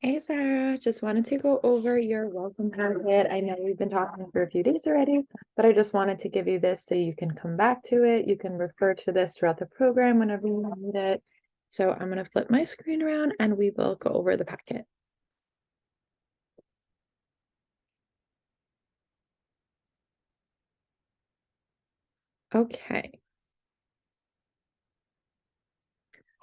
Hey Sarah, just wanted to go over your welcome packet. I know we've been talking for a few days already, but I just wanted to give you this so you can come back to it. You can refer to this throughout the program whenever you need it. So I'm going to flip my screen around and we will go over the packet. Okay.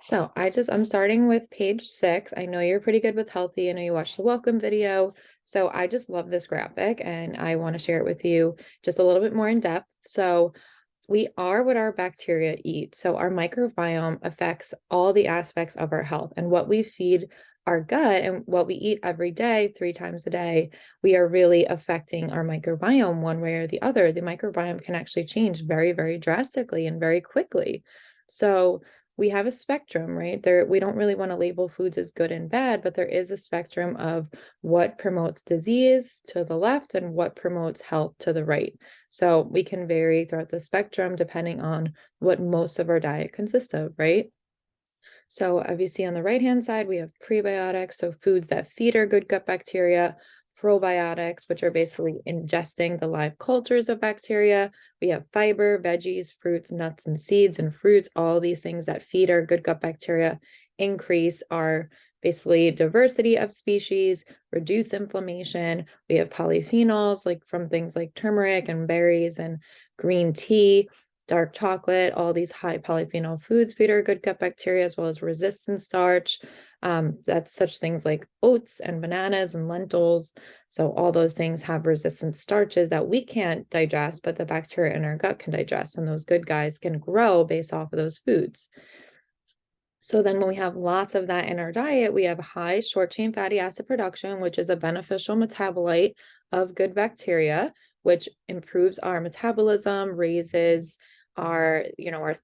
So I'm starting with page 6. I know you're pretty good with healthy. I know you watched the welcome video. So I just love this graphic and I want to share it with you just a little bit more in depth. So we are what our bacteria eat. So our microbiome affects all the aspects of our health, and what we feed our gut and what we eat every day, 3 times a day, we are really affecting our microbiome one way or the other. The microbiome can actually change very, very drastically and very quickly. So we have a spectrum, right? We don't really want to label foods as good and bad, but there is a spectrum of what promotes disease to the left and what promotes health to the right. So we can vary throughout the spectrum depending on what most of our diet consists of, right? So as you see on the right-hand side, we have prebiotics, so foods that feed our good gut bacteria, probiotics, which are basically ingesting the live cultures of bacteria. We have fiber, veggies, fruits, nuts, and seeds and fruits, all these things that feed our good gut bacteria, increase our basically diversity of species, reduce inflammation. We have polyphenols like from things like turmeric and berries and green tea, dark chocolate, all these high polyphenol foods feed our good gut bacteria, as well as resistant starch. That's such things like oats and bananas and lentils. So all those things have resistant starches that we can't digest, but the bacteria in our gut can digest, and those good guys can grow based off of those foods. So then when we have lots of that in our diet, we have high short chain fatty acid production, which is a beneficial metabolite of good bacteria, which improves our metabolism, raises our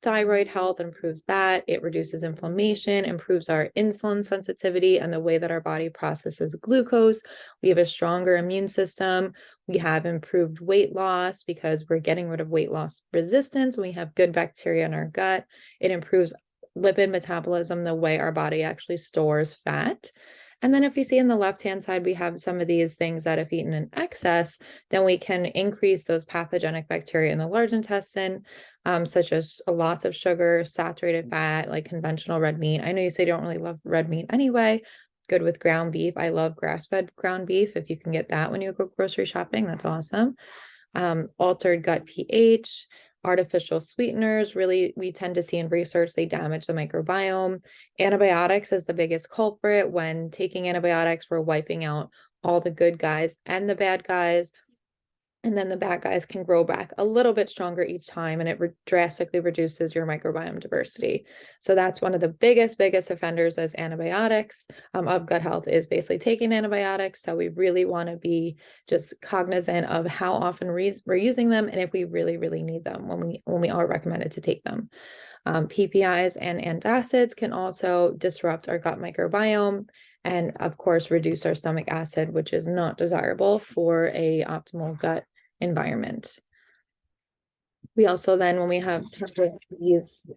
thyroid health, improves that. It reduces inflammation, improves our insulin sensitivity and the way that our body processes glucose. We have a stronger immune system. We have improved weight loss because we're getting rid of weight loss resistance. We have good bacteria in our gut. It improves lipid metabolism, the way our body actually stores fat. And then if you see in the left-hand side, we have some of these things that if eaten in excess, then we can increase those pathogenic bacteria in the large intestine, such as lots of sugar, saturated fat, like conventional red meat. I know you say you don't really love red meat anyway. Good with ground beef. I love grass-fed ground beef. If you can get that when you go grocery shopping, that's awesome. Altered gut pH, artificial sweeteners, really, we tend to see in research, they damage the microbiome. Antibiotics is the biggest culprit. When taking antibiotics, we're wiping out all the good guys and the bad guys. And then the bad guys can grow back a little bit stronger each time, and it drastically reduces your microbiome diversity. So that's one of the biggest offenders as antibiotics of gut health, is basically taking antibiotics. So we really want to be just cognizant of how often we're using them, and if we really, really need them when we are recommended to take them. PPIs and antacids can also disrupt our gut microbiome and, of course, reduce our stomach acid, which is not desirable for a optimal gut environment. We also then, when we have these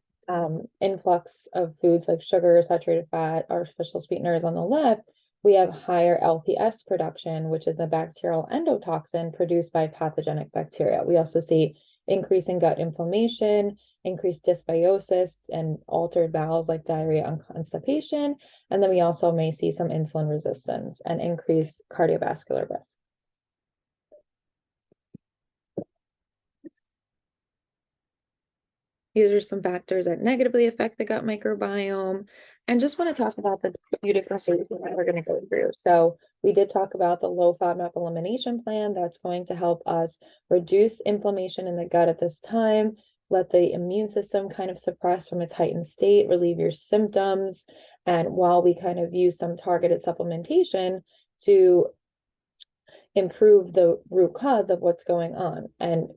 influx of foods like sugar, saturated fat, artificial sweeteners on the left, we have higher LPS production, which is a bacterial endotoxin produced by pathogenic bacteria. We also see increasing gut inflammation, increased dysbiosis, and altered bowels like diarrhea and constipation. And then we also may see some insulin resistance and increased cardiovascular risk. These are some factors that negatively affect the gut microbiome. And just want to talk about the few different things that we're going to go through. So we did talk about the low FODMAP elimination plan that's going to help us reduce inflammation in the gut at this time, let the immune system kind of suppress from its heightened state, relieve your symptoms. And while we kind of use some targeted supplementation to improve the root cause of what's going on. And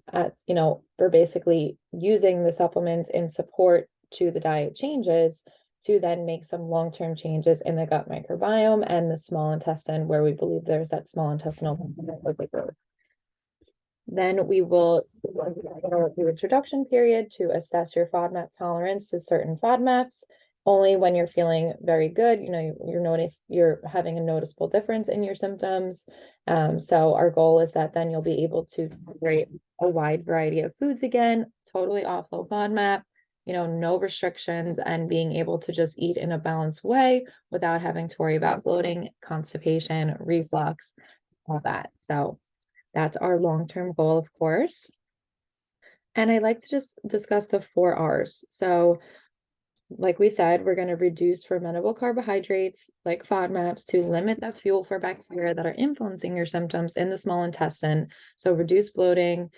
we're basically using the supplements in support to the diet changes to then make some long-term changes in the gut microbiome and the small intestine, where we believe there's that small intestinal growth. Then we will do the introduction period to assess your FODMAP tolerance to certain FODMAPs. only when you're feeling very good, you're having a noticeable difference in your symptoms. So our goal is that then you'll be able to tolerate a wide variety of foods again, totally off low FODMAP, no restrictions, and being able to just eat in a balanced way without having to worry about bloating, constipation, reflux, all that. So that's our long-term goal, of course. And I like to just discuss the 4 Rs. So like we said, we're going to reduce fermentable carbohydrates like FODMAPs to limit the fuel for bacteria that are influencing your symptoms in the small intestine. So reduce bloating,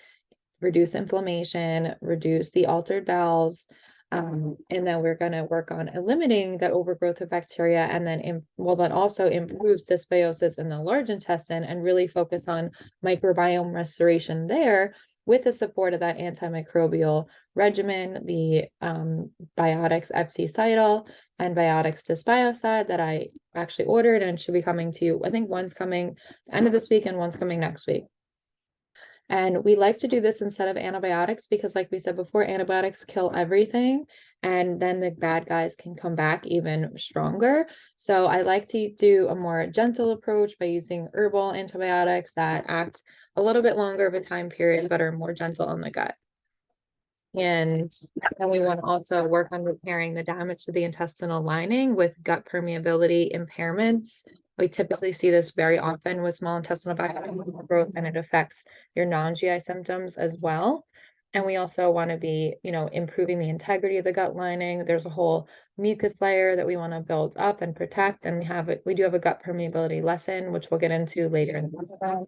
reduce inflammation, reduce the altered bowels. And then we're going to work on eliminating the overgrowth of bacteria, and then that also improves dysbiosis in the large intestine, and really focus on microbiome restoration there with the support of that antimicrobial regimen, the Biotics Epsicidal and Biotics Dysbiocide that I actually ordered and should be coming to you. I think one's coming end of this week and one's coming next week. And we like to do this instead of antibiotics because, like we said before, antibiotics kill everything, and then the bad guys can come back even stronger. So I like to do a more gentle approach by using herbal antibiotics that act a little bit longer of a time period, but are more gentle on the gut. And then we want to also work on repairing the damage to the intestinal lining with gut permeability impairments. We typically see this very often with small intestinal bacterial growth, and it affects your non-GI symptoms as well. And we also want to be, improving the integrity of the gut lining. There's a whole mucus layer that we want to build up and protect. And we do have a gut permeability lesson, which we'll get into later in the program.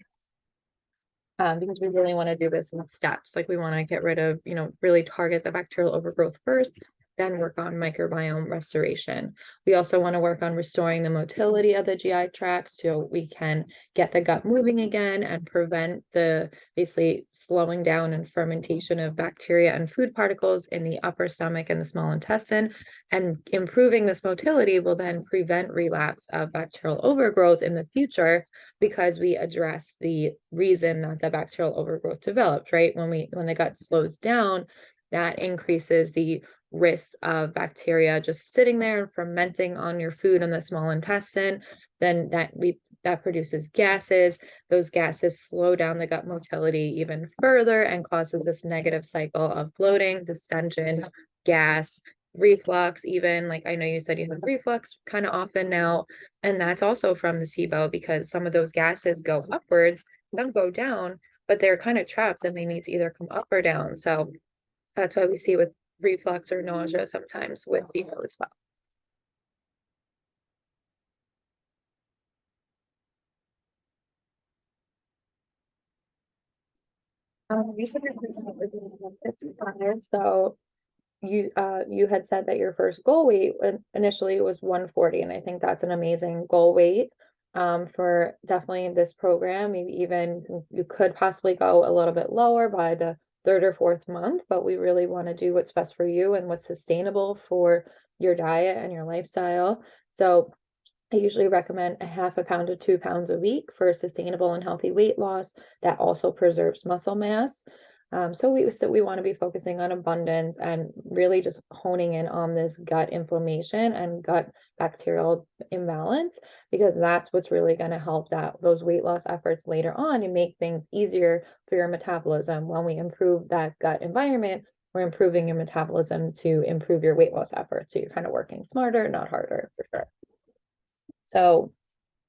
Because we really want to do this in steps. Like we want to get rid of, really target the bacterial overgrowth first, then work on microbiome restoration. We also want to work on restoring the motility of the GI tract so we can get the gut moving again and prevent the basically slowing down and fermentation of bacteria and food particles in the upper stomach and the small intestine. And improving this motility will then prevent relapse of bacterial overgrowth in the future, because we address the reason that the bacterial overgrowth developed, right? When the gut slows down, that increases the risk of bacteria just sitting there and fermenting on your food in the small intestine. Then that produces gases. Those gases slow down the gut motility even further and causes this negative cycle of bloating, distension, gas, reflux. Even, like, I know you said you have reflux kind of often now, and that's also from the SIBO, because some of those gases go upwards, some go down, but they're kind of trapped and they need to either come up or down. So that's why we see with reflux or nausea sometimes with SIBO as well. You said your first weight was 55, so you had said that your first goal weight initially was 140, and I think that's an amazing goal weight for definitely this program. Maybe even you could possibly go a little bit lower by the third or fourth month, but we really want to do what's best for you and what's sustainable for your diet and your lifestyle. So I usually recommend a half a pound to 2 pounds a week for sustainable and healthy weight loss that also preserves muscle mass. So we want to be focusing on abundance and really just honing in on this gut inflammation and gut bacterial imbalance, because that's what's really going to help those weight loss efforts later on and make things easier for your metabolism. When we improve that gut environment, we're improving your metabolism to improve your weight loss efforts. So you're kind of working smarter, not harder, for sure. So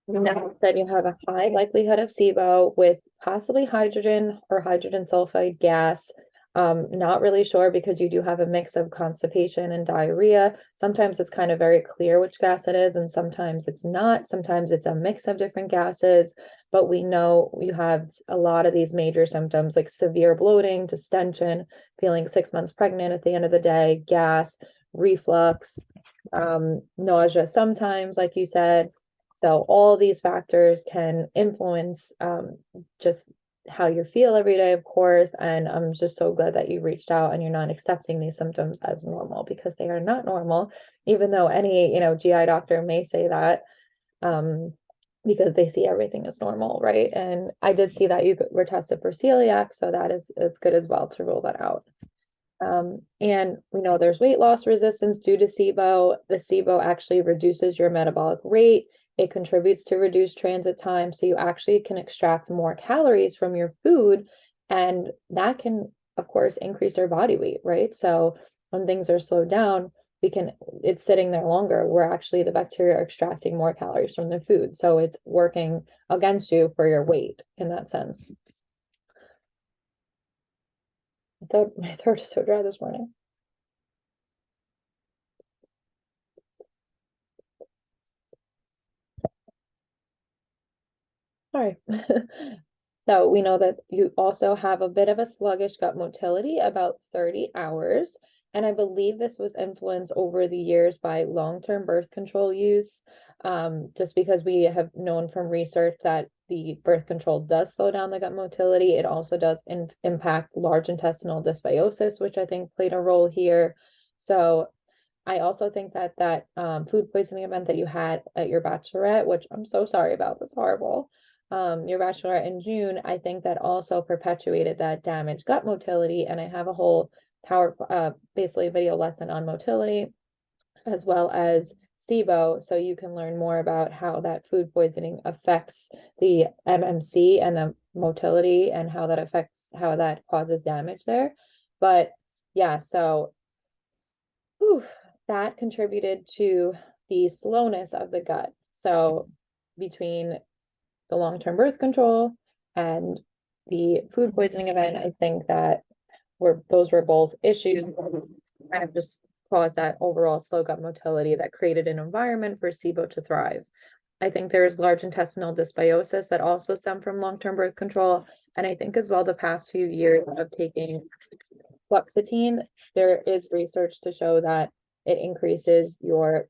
now that you have a high likelihood of SIBO with possibly hydrogen or hydrogen sulfide gas, not really sure because you do have a mix of constipation and diarrhea. Sometimes it's kind of very clear which gas it is, and sometimes it's not. Sometimes it's a mix of different gases, but we know you have a lot of these major symptoms like severe bloating, distension, feeling 6 months pregnant at the end of the day, gas, reflux, nausea sometimes, like you said. So all these factors can influence just how you feel every day, of course. And I'm just so glad that you reached out and you're not accepting these symptoms as normal, because they are not normal, even though any, GI doctor may say that, because they see everything as normal, right? And I did see that you were tested for celiac, so it's good as well to rule that out. And we know there's weight loss resistance due to SIBO. The SIBO actually reduces your metabolic rate. It contributes to reduced transit time. So you actually can extract more calories from your food. And that can, of course, increase our body weight, right? So when things are slowed down, it's sitting there longer. We're actually, the bacteria are extracting more calories from the food. So it's working against you for your weight in that sense. I thought my throat is so dry this morning. Sorry. So we know that you also have a bit of a sluggish gut motility, about 30 hours. And I believe this was influenced over the years by long-term birth control use, just because we have known from research that the birth control does slow down the gut motility. It also does impact large intestinal dysbiosis, which I think played a role here. So I also think that food poisoning event that you had at your bachelorette, which I'm so sorry about, that's horrible. Your bachelorette in June, I think that also perpetuated that damaged gut motility. And I have a whole basically video lesson on motility as well as SIBO, so you can learn more about how that food poisoning affects the MMC and the motility and how that causes damage there. But yeah, so whew, that contributed to the slowness of the gut. So between the long-term birth control and the food poisoning event, I think that those were both issues that kind of just caused that overall slow gut motility that created an environment for SIBO to thrive. I think there's large intestinal dysbiosis that also stem from long-term birth control. And I think as well the past few years of taking fluoxetine, there is research to show that it increases your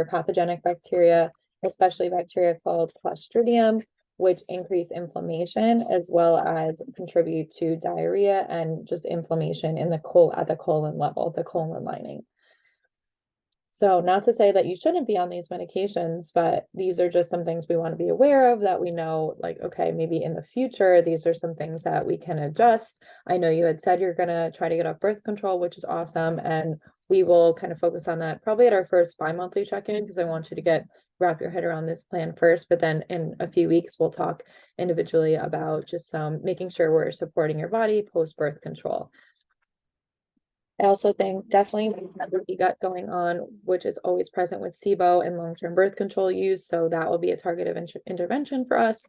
pathogenic bacteria, especially bacteria called Clostridium, which increase inflammation as well as contribute to diarrhea and just inflammation in at the colon level, the colon lining. So not to say that you shouldn't be on these medications, but these are just some things we want to be aware of that we know, like, okay, maybe in the future, these are some things that we can adjust. I know you had said you're going to try to get off birth control, which is awesome. And we will kind of focus on that probably at our first bi-monthly check-in because I want you to wrap your head around this plan first. But then in a few weeks, we'll talk individually about just making sure we're supporting your body post-birth control. I also think definitely that leaky gut going on, which is always present with SIBO and long-term birth control use. So that will be a target of intervention for us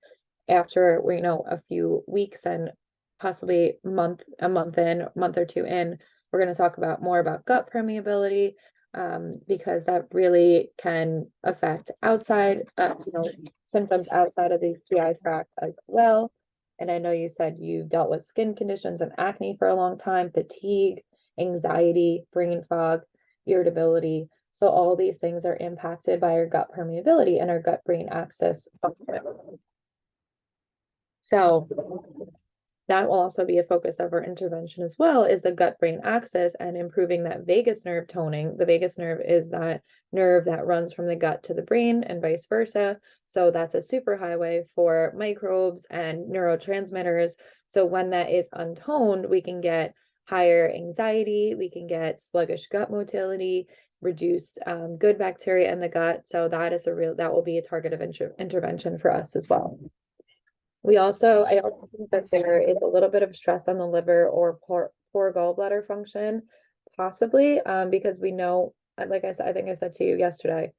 after a few weeks and possibly a month or two in. We're going to talk more about gut permeability, because that really can affect symptoms outside of the GI tract as well. And I know you said you've dealt with skin conditions and acne for a long time, fatigue, anxiety, brain fog, irritability. So all these things are impacted by our gut permeability and our gut-brain axis function. So that will also be a focus of our intervention as well, is the gut-brain axis and improving that vagus nerve toning. The vagus nerve is that nerve that runs from the gut to the brain and vice versa. So that's a superhighway for microbes and neurotransmitters. So when that is untoned, we can get higher anxiety, we can get sluggish gut motility, reduced good bacteria in the gut. So that will be a target of intervention for us as well. I also think that there is a little bit of stress on the liver or poor gallbladder function, possibly, because we know, like I said, I think I said to you yesterday,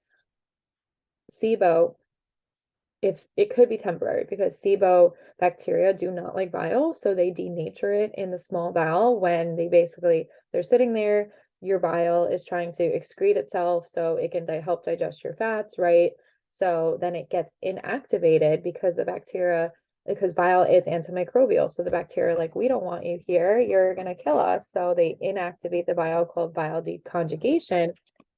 SIBO, if it could be temporary because SIBO bacteria do not like bile, so they denature it in the small bowel when they're sitting there, your bile is trying to excrete itself so it can help digest your fats, right? So then it gets inactivated because bile is antimicrobial. So the bacteria like, we don't want you here, you're gonna kill us. So they inactivate the bile called bile deconjugation.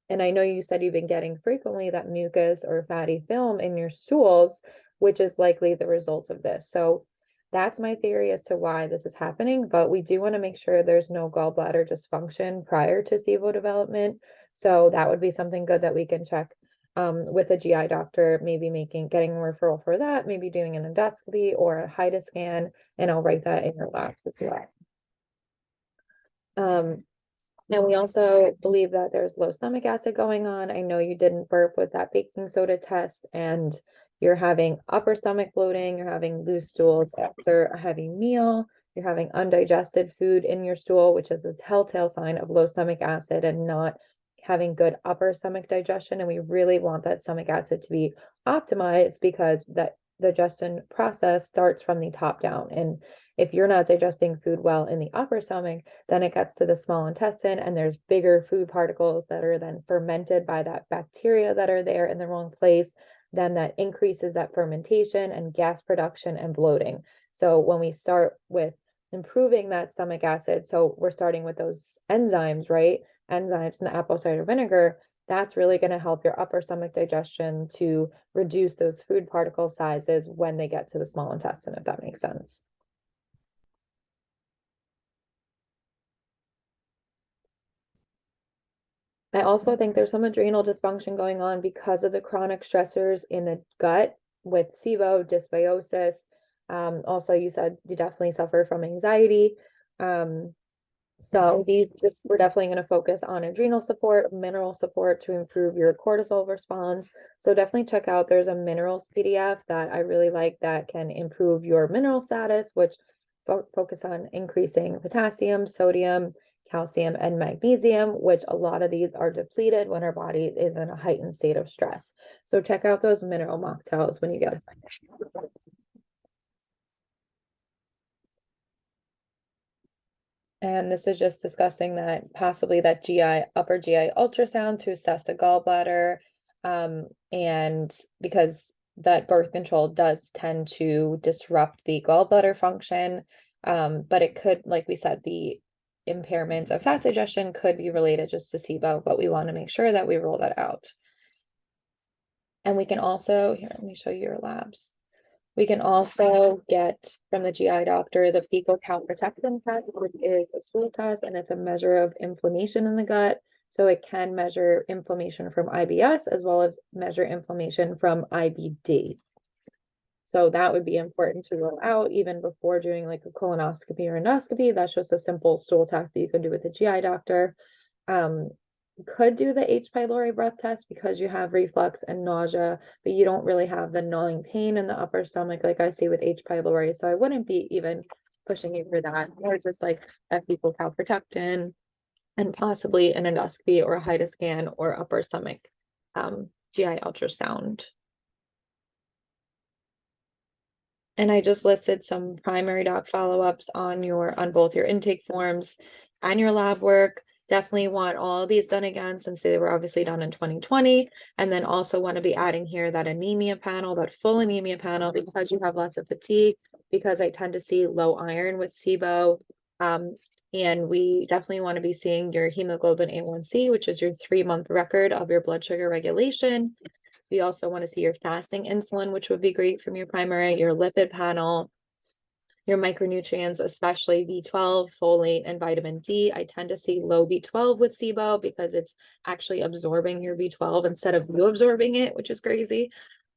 And I know you said you've been getting frequently that mucus or fatty film in your stools, which is likely the result of this. So that's my theory as to why this is happening. But we do want to make sure there's no gallbladder dysfunction prior to SIBO development. So that would be something good that we can check with a GI doctor, maybe getting a referral for that, maybe doing an endoscopy or a HIDA scan, and I'll write that in your labs as well. And we also believe that there's low stomach acid going on. I know you didn't burp with that baking soda test, and you're having upper stomach bloating, you're having loose stools after a heavy meal, you're having undigested food in your stool, which is a telltale sign of low stomach acid and not having good upper stomach digestion. And we really want that stomach acid to be optimized because that digestion process starts from the top down. And if you're not digesting food well in the upper stomach, then it gets to the small intestine and there's bigger food particles that are then fermented by that bacteria that are there in the wrong place. Then that increases that fermentation and gas production and bloating. So when we start with improving that stomach acid, so we're starting with those enzymes, right? Enzymes in the apple cider vinegar, that's really going to help your upper stomach digestion to reduce those food particle sizes when they get to the small intestine, if that makes sense. I also think there's some adrenal dysfunction going on because of the chronic stressors in the gut with SIBO, dysbiosis. Also, you said you definitely suffer from anxiety. So we're definitely going to focus on adrenal support, mineral support to improve your cortisol response. So definitely check out, there's a minerals PDF that I really like that can improve your mineral status, which focus on increasing potassium, sodium, calcium, and magnesium, which a lot of these are depleted when our body is in a heightened state of stress. So check out those mineral mocktails when you get a second. And this is just discussing that possibly that upper GI ultrasound to assess the gallbladder. And because that birth control does tend to disrupt the gallbladder function. But it could, like we said, the impairment of fat digestion could be related just to SIBO, but we want to make sure that we rule that out. And we can also, here, let me show you your labs. We can also get from the GI doctor the fecal calprotectin test, which is a stool test, and it's a measure of inflammation in the gut. So it can measure inflammation from IBS as well as measure inflammation from IBD. So that would be important to rule out even before doing like a colonoscopy or endoscopy. That's just a simple stool test that you can do with a GI doctor. You could do the H. pylori breath test because you have reflux and nausea, but you don't really have the gnawing pain in the upper stomach like I see with H. pylori. So I wouldn't be even pushing you for that. More just like a fecal calprotectin and possibly an endoscopy or a HIDA scan or upper stomach GI ultrasound. And I just listed some primary doc follow-ups on both your intake forms and your lab work. Definitely want all of these done again since they were obviously done in 2020. And then also want to be adding here that anemia panel, that full anemia panel, because you have lots of fatigue, because I tend to see low iron with SIBO. And we definitely want to be seeing your hemoglobin A1C, which is your 3-month record of your blood sugar regulation. We also want to see your fasting insulin, which would be great from your primary, your lipid panel, your micronutrients, especially B12, folate, and vitamin D. I tend to see low B12 with SIBO because it's actually absorbing your B12 instead of you absorbing it, which is crazy.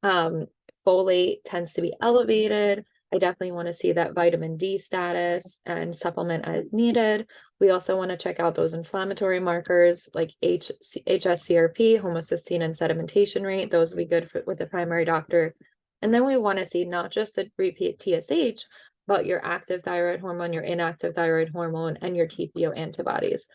Folate tends to be elevated. I definitely want to see that vitamin D status and supplement as needed. We also want to check out those inflammatory markers like HSCRP, homocysteine, and sedimentation rate. Those would be good with the primary doctor. And then we want to see not just the repeat TSH, but your active thyroid hormone, your inactive thyroid hormone, and your TPO antibodies.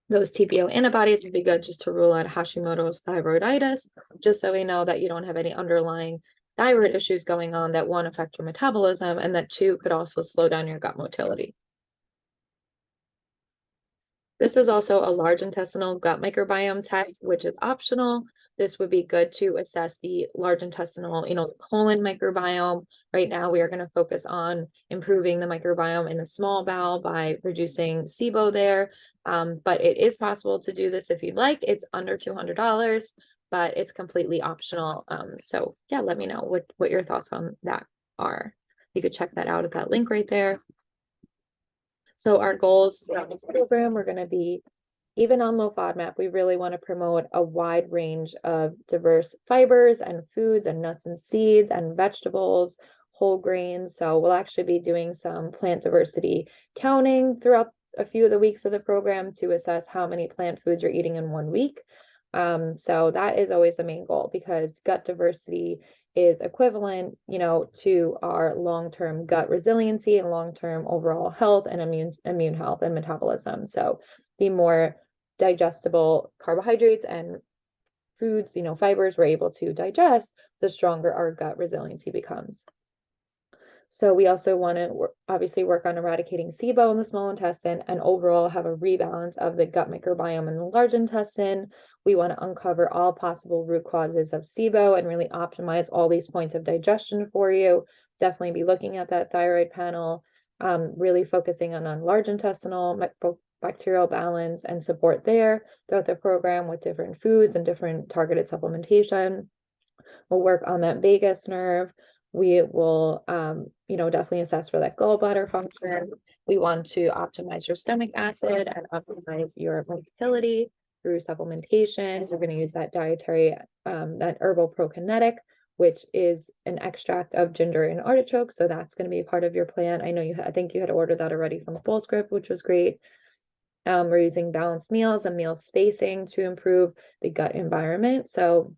Those TPO antibodies would be good just to rule out Hashimoto's thyroiditis, just so we know that you don't have any underlying thyroid issues going on that, one, affect your metabolism, and that, two, could also slow down your gut motility. This is also a large intestinal gut microbiome test, which is optional. This would be good to assess the large intestinal, colon microbiome. Right now, we are going to focus on improving the microbiome in the small bowel by reducing SIBO there. But it is possible to do this if you'd like. It's under $200, but it's completely optional. So yeah, let me know what your thoughts on that are. You could check that out at that link right there. So our goals throughout this program, we're going to be, even on low FODMAP, we really want to promote a wide range of diverse fibers and foods and nuts and seeds and vegetables, whole grains. So we'll actually be doing some plant diversity counting throughout a few of the weeks of the program to assess how many plant foods you're eating in 1 week. So that is always the main goal, because gut diversity is equivalent, to our long-term gut resiliency and long-term overall health and immune health and metabolism. So the more digestible carbohydrates and foods, fibers we're able to digest, the stronger our gut resiliency becomes. So we also want to obviously work on eradicating SIBO in the small intestine and overall have a rebalance of the gut microbiome in the large intestine. We want to uncover all possible root causes of SIBO and really optimize all these points of digestion for you. Definitely be looking at that thyroid panel, really focusing on large intestinal bacterial balance and support there throughout the program with different foods and different targeted supplementation. We'll work on that vagus nerve. We will, definitely assess for that gallbladder function. We want to optimize your stomach acid and optimize your motility through supplementation. We're going to use that that herbal prokinetic, which is an extract of ginger and artichoke. So that's going to be a part of your plan. I think you had ordered that already from FullScript, which was great. We're using balanced meals and meal spacing to improve the gut environment. So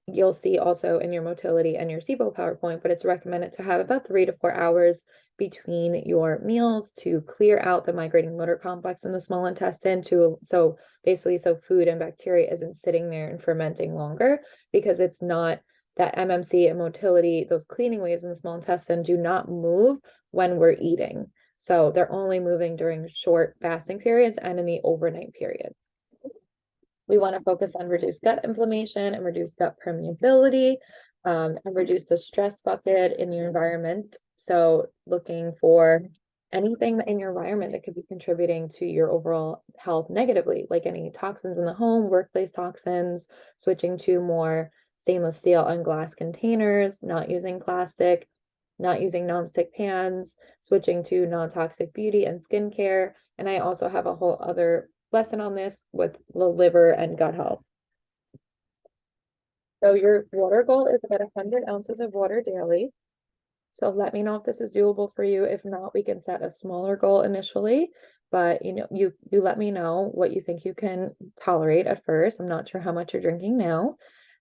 you'll see also in your motility and your SIBO PowerPoint, but it's recommended to have about 3 to 4 hours between your meals to clear out the migrating motor complex in the small intestine so food and bacteria isn't sitting there and fermenting longer, because it's not that MMC and motility, those cleaning waves in the small intestine do not move when we're eating. So they're only moving during short fasting periods and in the overnight period. We want to focus on reduced gut inflammation and reduce gut permeability, and reduce the stress bucket in your environment. So looking for anything in your environment that could be contributing to your overall health negatively, like any toxins in the home, workplace toxins, switching to more stainless steel and glass containers, not using plastic, not using nonstick pans, switching to non-toxic beauty and skincare. And I also have a whole other lesson on this with the liver and gut health. So your water goal is about 100 ounces of water daily. So let me know if this is doable for you. If not, we can set a smaller goal initially, but you let me know what you think you can tolerate at first. I'm not sure how much you're drinking now.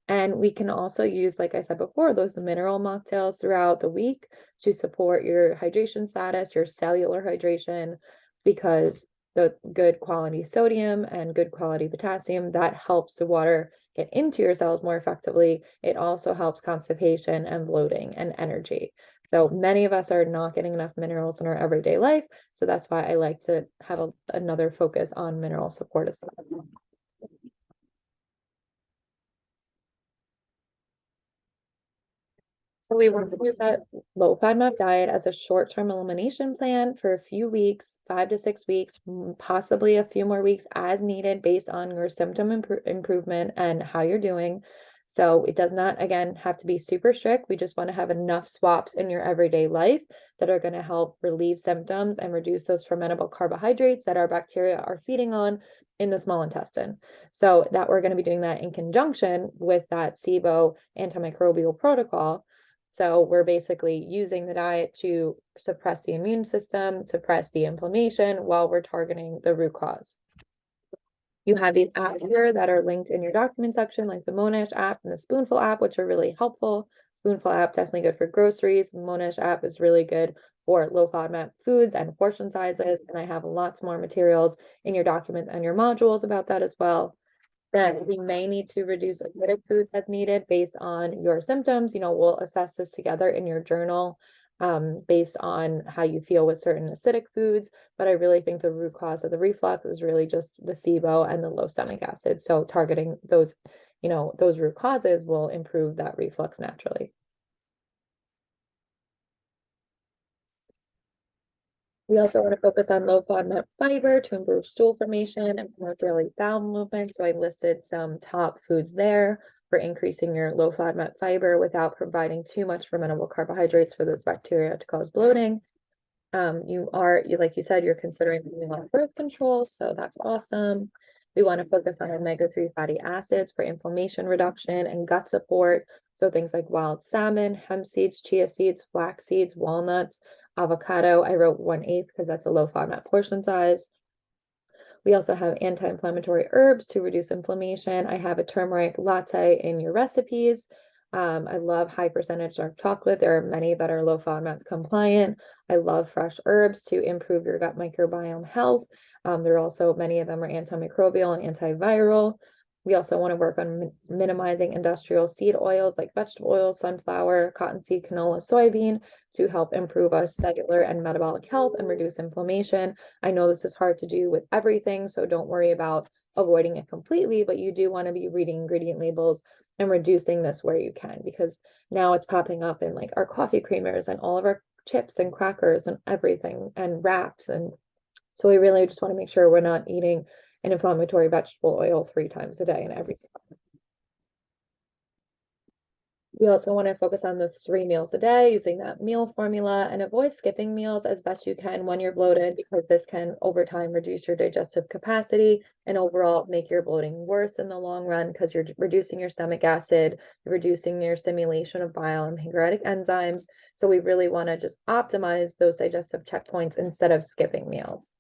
And we can also use, like I said before, those mineral mocktails throughout the week to support your hydration status, your cellular hydration, because the good quality sodium and good quality potassium, that helps the water get into your cells more effectively. It also helps constipation and bloating and energy. So many of us are not getting enough minerals in our everyday life. So that's why I like to have another focus on mineral support as well. So we want to use that low FODMAP diet as a short-term elimination plan for a few weeks, 5 to 6 weeks, possibly a few more weeks as needed based on your symptom improvement and how you're doing. So it does not, again, have to be super strict. We just want to have enough swaps in your everyday life that are going to help relieve symptoms and reduce those fermentable carbohydrates that our bacteria are feeding on in the small intestine. So that we're going to be doing that in conjunction with that SIBO antimicrobial protocol. So we're basically using the diet to suppress the immune system, suppress the inflammation while we're targeting the root cause. You have these apps here that are linked in your document section, like the Monash app and the Spoonful app, which are really helpful. Spoonful app, definitely good for groceries. Monash app is really good for low FODMAP foods and portion sizes. And I have lots more materials in your documents and your modules about that as well. Then we may need to reduce acidic foods as needed based on your symptoms. We'll assess this together in your journal, based on how you feel with certain acidic foods. But I really think the root cause of the reflux is really just the SIBO and the low stomach acid. So targeting those root causes will improve that reflux naturally. We also want to focus on low FODMAP fiber to improve stool formation and promote daily bowel movement. So I listed some top foods there for increasing your low FODMAP fiber without providing too much fermentable carbohydrates for those bacteria to cause bloating. Like you said, you're considering moving on birth control, so that's awesome. We want to focus on omega-3 fatty acids for inflammation reduction and gut support. So things like wild salmon, hemp seeds, chia seeds, flax seeds, walnuts, avocado. I wrote 1/8 because that's a low FODMAP portion size. We also have anti-inflammatory herbs to reduce inflammation. I have a turmeric latte in your recipes. I love high percentage dark chocolate. There are many that are low FODMAP compliant. I love fresh herbs to improve your gut microbiome health. There are also many of them are antimicrobial and antiviral. We also want to work on minimizing industrial seed oils like vegetable oil, sunflower, cottonseed, canola, soybean to help improve our cellular and metabolic health and reduce inflammation. I know this is hard to do with everything, so don't worry about avoiding it completely, but you do want to be reading ingredient labels and reducing this where you can, because now it's popping up in like our coffee creamers and all of our chips and crackers and everything and wraps. And so we really just want to make sure we're not eating an inflammatory vegetable oil 3 times a day in every single. We also want to focus on the 3 meals a day, using that meal formula, and avoid skipping meals as best you can when you're bloated, because this can over time reduce your digestive capacity and overall make your bloating worse in the long run, because you're reducing your stomach acid, you're reducing your stimulation of bile and pancreatic enzymes. So we really want to just optimize those digestive checkpoints instead of skipping meals.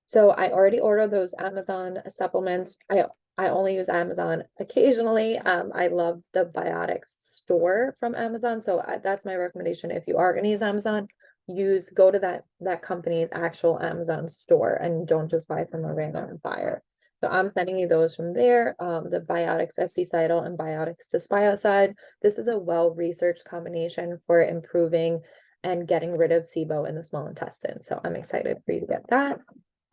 So I already ordered those Amazon supplements. I only use Amazon occasionally. I love the Biotics store from Amazon. So that's my recommendation. If you are going to use Amazon, go to that company's actual Amazon store and don't just buy from a random buyer. So I'm sending you those from there. The Biotics FC Cytal and Biotics Dysbiocide. This is a well-researched combination for improving and getting rid of SIBO in the small intestine. So I'm excited for you to get that.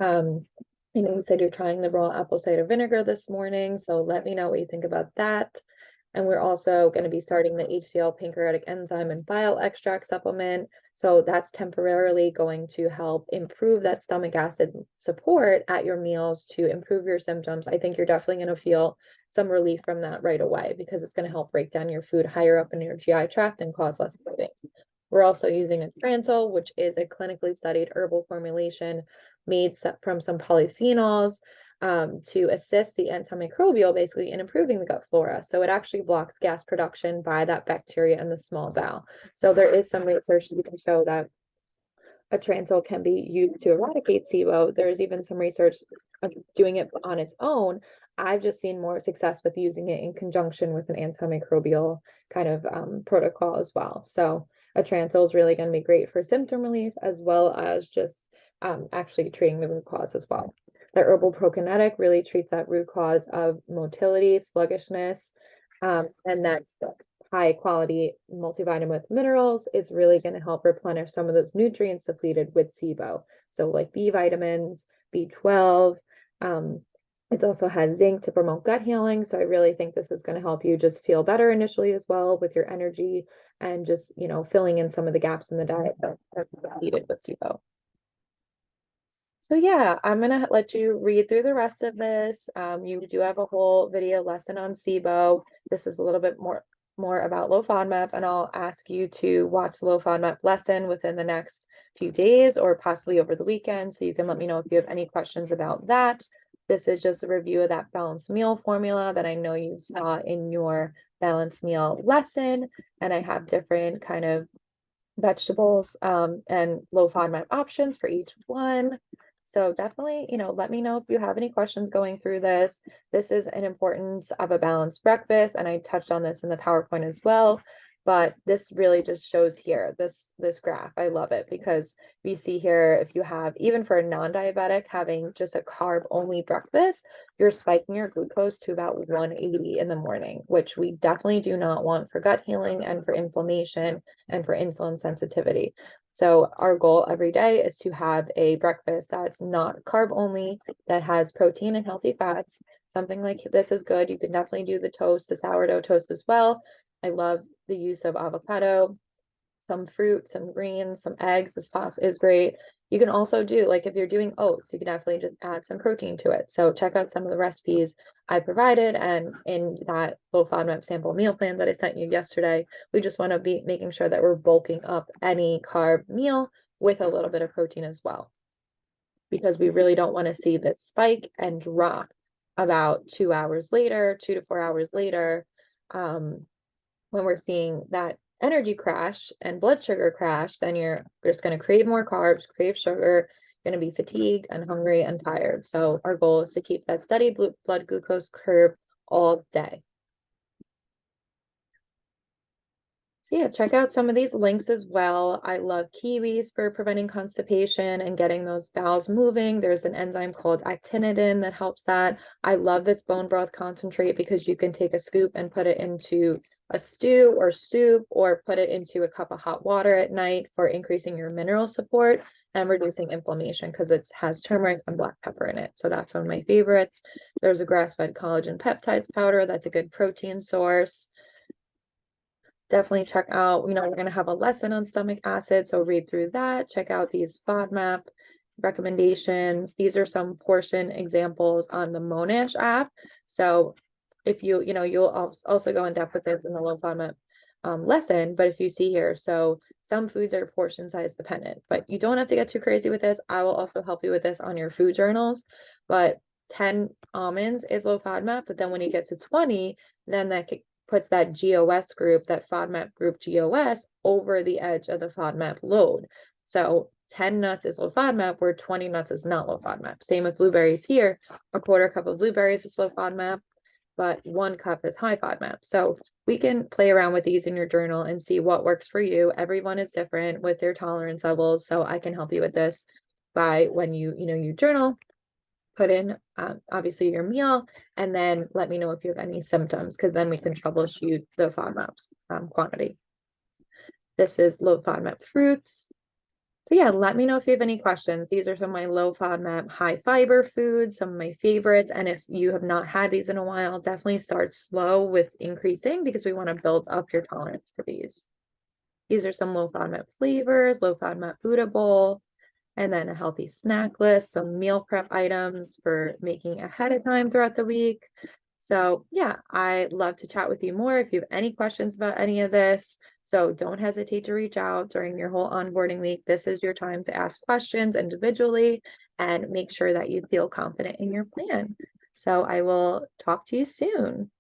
I know you said you're trying the raw apple cider vinegar this morning, so let me know what you think about that. And we're also going to be starting the HCl pancreatic enzyme and bile extract supplement. So that's temporarily going to help improve that stomach acid support at your meals to improve your symptoms. I think you're definitely going to feel some relief from that right away, because it's going to help break down your food higher up in your GI tract and cause less bloating. We're also using a Transil, which is a clinically studied herbal formulation made from some polyphenols to assist the antimicrobial basically in improving the gut flora. So it actually blocks gas production by that bacteria in the small bowel. So there is some research that can show that a Transil can be used to eradicate SIBO. There's even some research doing it on its own. I've just seen more success with using it in conjunction with an antimicrobial kind of protocol as well. So a Transil is really going to be great for symptom relief as well as just actually treating the root cause as well. The herbal prokinetic really treats that root cause of motility, sluggishness, and that high quality multivitamin with minerals is really going to help replenish some of those nutrients depleted with SIBO. So like B vitamins, B12. It's also has zinc to promote gut healing. So I really think this is going to help you just feel better initially as well with your energy and just, filling in some of the gaps in the diet that are needed with SIBO. So yeah, I'm gonna let you read through the rest of this. You do have a whole video lesson on SIBO. This is a little bit more about low FODMAP, and I'll ask you to watch the low FODMAP lesson within the next few days or possibly over the weekend. So you can let me know if you have any questions about that. This is just a review of that balanced meal formula that I know you saw in your balanced meal lesson. And I have different kind of vegetables and low FODMAP options for each one. So definitely, let me know if you have any questions going through this. This is an importance of a balanced breakfast, and I touched on this in the PowerPoint as well. But this really just shows here, this graph. I love it because we see here, if you have, even for a non-diabetic, having just a carb-only breakfast, you're spiking your glucose to about 180 in the morning, which we definitely do not want for gut healing and for inflammation and for insulin sensitivity. So our goal every day is to have a breakfast that's not carb only, that has protein and healthy fats. Something like this is good. You can definitely do the toast, the sourdough toast as well. I love the use of avocado, some fruit, some greens, some eggs. This pasta is great. You can also do, like if you're doing oats, you can definitely just add some protein to it. So check out some of the recipes I provided, and in that low FODMAP sample meal plan that I sent you yesterday, we just want to be making sure that we're bulking up any carb meal with a little bit of protein as well. because we really don't want to see this spike and drop about 2 hours later, 2 to 4 hours later, when we're seeing that energy crash and blood sugar crash, then you're just going to crave more carbs, crave sugar, going to be fatigued and hungry and tired. So our goal is to keep that steady blood glucose curve all day. So yeah, check out some of these links as well. I love kiwis for preventing constipation and getting those bowels moving. There's an enzyme called actinidin that helps that. I love this bone broth concentrate because you can take a scoop and put it into a stew or soup, or put it into a cup of hot water at night for increasing your mineral support and reducing inflammation, because it has turmeric and black pepper in it. So that's one of my favorites. There's a grass-fed collagen peptides powder. That's a good protein source. Definitely check out, we're going to have a lesson on stomach acid, so read through that. Check out these FODMAP recommendations. These are some portion examples on the Monash app. So if you'll also go in depth with this in the low FODMAP lesson, but if you see here, so some foods are portion size dependent, but you don't have to get too crazy with this. I will also help you with this on your food journals, but 10 almonds is low FODMAP, but then when you get to 20, then that puts that GOS group, that FODMAP group GOS, over the edge of the FODMAP load. So 10 nuts is low FODMAP, where 20 nuts is not low FODMAP. Same with blueberries here. A quarter cup of blueberries is low FODMAP, but 1 cup is high FODMAP. So we can play around with these in your journal and see what works for you. Everyone is different with their tolerance levels, so I can help you with this by when you journal. Put in obviously your meal, and then let me know if you have any symptoms, because then we can troubleshoot the FODMAP quantity. This is low FODMAP fruits. So yeah, let me know if you have any questions. These are some of my low FODMAP, high fiber foods, some of my favorites. And if you have not had these in a while, definitely start slow with increasing, because we want to build up your tolerance to these. These are some low FODMAP flavors, low FODMAP Buddha bowl, and then a healthy snack list, some meal prep items for making ahead of time throughout the week. So yeah, I love to chat with you more if you have any questions about any of this. So don't hesitate to reach out during your whole onboarding week. This is your time to ask questions individually and make sure that you feel confident in your plan. So I will talk to you soon.